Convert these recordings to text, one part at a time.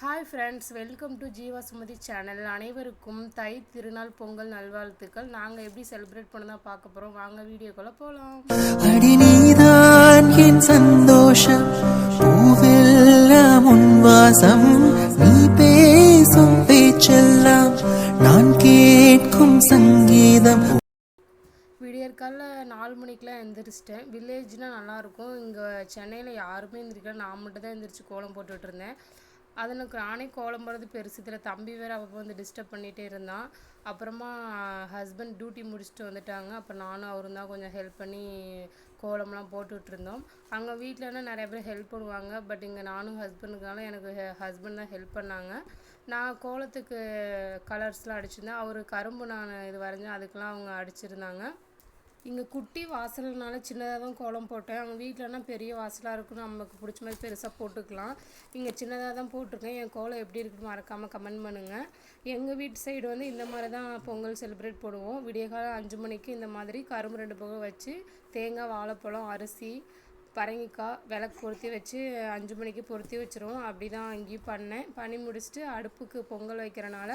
Hi friends, welcome to Jeeva Sumathi channel. அனைவருக்கும் தை திருநாள் பொங்கல் நல்வாழ்த்துக்கள். நாங்கள் எப்படி செலிப்ரேட் பண்ணதான் பார்க்க போகிறோம். வாங்க வீடியோக்குள்ளே போகலாம். அடி நீதான் என் சந்தோஷம், பூவெல்லாம் உன் வாசம், நீ பேசும் பேச்செல்லாம் நான் கேட்கும் சங்கீதம். விடியற்காலில் 4 மணிக்கெலாம் எழுந்திரிச்சிட்டேன். வில்லேஜ்னால் நல்லாயிருக்கும். இங்கே சென்னையில் யாருமே எழுந்திரிக்கல, நான் மட்டும் தான் எழுந்திரிச்சு கோலம் போட்டுட்டு இருந்தேன். அதனுக்கு நானே கோலம் போடுறது பெருசு இதில் தம்பி வேறு அப்போ வந்து டிஸ்டர்ப் பண்ணிகிட்டே இருந்தான். அப்புறமா ஹஸ்பண்ட் டியூட்டி முடிச்சுட்டு வந்துட்டாங்க. அப்போ நானும் அவரும் தான் கொஞ்சம் ஹெல்ப் பண்ணி கோலம்லாம் போட்டுட்ருந்தோம். அங்கே வீட்டிலனா நிறைய பேர் ஹெல்ப் பண்ணுவாங்க. பட் இங்கே நானும் ஹஸ்பண்டுக்கால எனக்கு ஹஸ்பண்ட் தான் ஹெல்ப் பண்ணாங்க. நான் கோலத்துக்கு கலர்ஸ்லாம் அடிச்சிருந்தேன். அவர் கரும்பு நான் இது வரைஞ்சேன், அதுக்கெலாம் அவங்க அடிச்சிருந்தாங்க. இங்கே குட்டி வாசல்னால சின்னதாக தான் கோலம் போட்டேன். அவங்க வீட்டிலனா பெரிய வாசலாக இருக்கும், நமக்கு பிடிச்ச மாதிரி பெருசாக போட்டுக்கலாம். இங்கே சின்னதாக தான் போட்டிருக்கேன். என் கோலம் எப்படி இருக்குன்னு மறக்காமல் கமெண்ட் பண்ணுங்கள். எங்கள் வீட்டு சைடு வந்து இந்த மாதிரி தான் பொங்கல் செலிப்ரேட் பண்ணுவோம். விடியகாலம் 5 மணிக்கு இந்த மாதிரி கரும்பு 2 பக்கம் வச்சு தேங்காய், வாழைப்பழம், அரிசி, பரங்கிக்காய், விளக்கு பொருத்தி வச்சு 5 மணிக்கு பொருத்தி வச்சுருவோம். அப்படி தான் அங்கேயும் பண்ணி முடிச்சுட்டு அடுப்புக்கு பொங்கல் வைக்கிறனால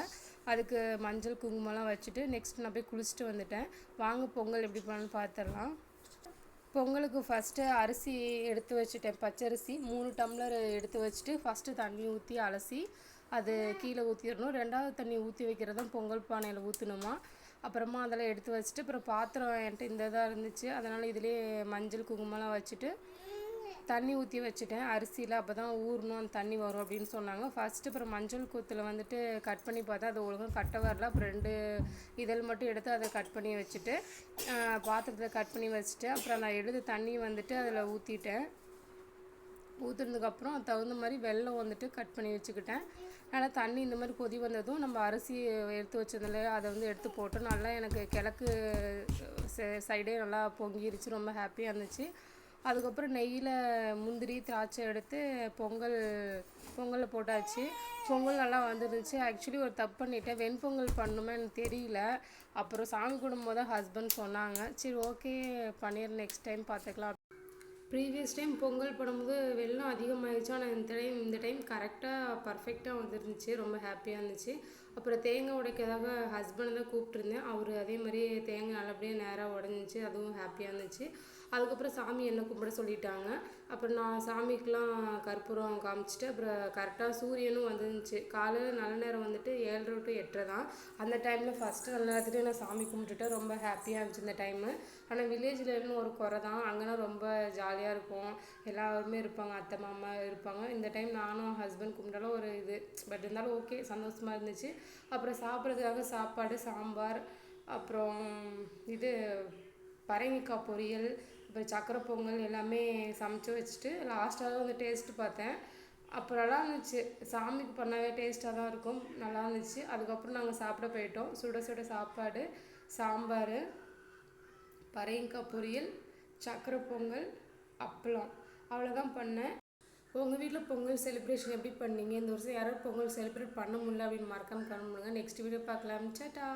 அதுக்கு மஞ்சள் குங்குமம்லாம் வச்சுட்டு நெக்ஸ்ட் நான் போய் குளிச்சுட்டு வந்துட்டேன். வாங்க பொங்கல் எப்படி பண்ணணும்னு பார்த்துடலாம். பொங்கலுக்கு ஃபஸ்ட்டு அரிசி எடுத்து வச்சுட்டேன். பச்சரிசி 3 டம்ளர் எடுத்து வச்சுட்டு ஃபஸ்ட்டு தண்ணி ஊற்றி அலசி அது கீழே ஊற்றிடணும். 2வது தண்ணி ஊற்றி வைக்கிறதும் பொங்கல் பானையில் ஊற்றணுமா. அப்புறமா அதெல்லாம் எடுத்து வச்சுட்டு அப்புறம் பாத்திரம் என்கிட்ட இந்த இதாக இருந்துச்சு, அதனால் இதிலே மஞ்சள் குங்குமம்லாம் வச்சுட்டு தண்ணி ஊற்றி வச்சுட்டேன் அரிசியில். அப்போ தான் ஊறணும், அந்த தண்ணி வரும் அப்படின்னு சொன்னாங்க. ஃபஸ்ட்டு அப்புறம் மஞ்சள் கூத்தில் வந்துட்டு கட் பண்ணி பார்த்தா அது ஒழுங்காக கட்ட வரல. அப்புறம் 2 இதழ் மட்டும் எடுத்து அதை கட் பண்ணி வச்சுட்டு பாத்திரத்தில் கட் பண்ணி வச்சுட்டு அப்புறம் நான் எடுத்து தண்ணி வந்துட்டு அதில் ஊற்றிட்டேன். ஊற்றுனதுக்கப்புறம் தகுந்த மாதிரி வெல்லம் வந்துட்டு கட் பண்ணி வச்சுக்கிட்டேன். நல்லா தண்ணி இந்த மாதிரி கொதி வந்ததும் நம்ம அரிசி எடுத்து வச்சதில் அதை வந்து எடுத்து போட்டு நல்லா எனக்கு கிழக்கு சைடே நல்லா பொங்கிருச்சு. ரொம்ப ஹாப்பியாக இருந்துச்சு. அதுக்கப்புறம் நெய்யில் முந்திரி, திராட்சை எடுத்து பொங்கலில் போட்டாச்சு. பொங்கல் நல்லா வந்துருந்துச்சு. ஆக்சுவலி ஒரு தப்பு பண்ணிட்டேன், வெண்பொங்கல் பண்ணணுமே எனக்கு தெரியல. அப்புறம் சாமி கும்பிடும்போது ஹஸ்பண்ட் சொன்னாங்க, சரி ஓகே பண்ணிடுறேன், நெக்ஸ்ட் டைம் பார்த்துக்கலாம். ப்ரீவியஸ் டைம் பொங்கல் போடும்போது வெள்ளம் அதிகமாகிடுச்சு. ஆனால் இந்த டைம் கரெக்டாக பர்ஃபெக்டாக வந்துருந்துச்சு. ரொம்ப ஹாப்பியாக இருந்துச்சு. அப்புறம் தேங்காய் உடைக்கிறதாக ஹஸ்பண்ட் தான் கூப்பிட்ருந்தேன். அவர் அதே மாதிரி தேங்காய் நல்லபடியாக நேராக உடஞ்சிச்சு. அதுவும் ஹாப்பியாக இருந்துச்சு. அதுக்கப்புறம் சாமி என்ன கும்பிட சொல்லிட்டாங்க. அப்புறம் நான் சாமிக்கெலாம் கற்பூரம் காமிச்சிட்டு அப்புறம் கரெக்டாக சூரியனும் வந்துருந்துச்சு. காலையில் நல்ல நேரம் வந்துட்டு 7:30 to 8:30 தான். அந்த டைமில் ஃபஸ்ட்டு நல்ல நேரத்துலேயே நான் சாமி கும்பிட்டுட்டு ரொம்ப ஹாப்பியாக இருந்துச்சு இந்த டைமு. ஆனால் வில்லேஜில் இன்னும் ஒரு குறை தான், அங்கேனா ரொம்ப ஜாலியாக இருக்கும், எல்லாருமே இருப்பாங்க, அத்தை மாமா இருப்பாங்க. இந்த டைம் நானும் ஹஸ்பண்ட் கும்பிட்டாலும் ஒரு இது, பட் இருந்தாலும் ஓகே சந்தோஷமாக இருந்துச்சு. அப்புறம் சாப்பிட்றதுக்காக சாப்பாடு, சாம்பார், அப்புறம் இது பரங்கிக்காய் பொரியல், அப்புறம் சக்கரை பொங்கல் எல்லாமே சமைச்சு வச்சுட்டு லாஸ்ட்டாக வந்து டேஸ்ட்டு பார்த்தேன். அப்புறம் நல்லா இருந்துச்சு. சாமிக்கு பண்ணாவே டேஸ்ட்டாக தான் இருக்கும், நல்லா இருந்துச்சு. அதுக்கப்புறம் நாங்கள் சாப்பிட போயிட்டோம். சுட சுட சாப்பாடு, சாம்பார், பரங்கிக்காய் பொரியல், சக்கரை பொங்கல், அப்பளம், அவ்வளோதான் பண்ணேன். உங்கள் வீட்டில் பொங்கல் செலிப்ரேஷன் எப்படி பண்ணீங்க? இந்த வருஷம் யாராவது பொங்கல் செலிப்ரேட் பண்ண முடியல அப்படின்னு மறக்காமல் கமெண்ட் பண்ணுங்கள். நெக்ஸ்ட் வீடியோ பார்க்கலாம். டாடா.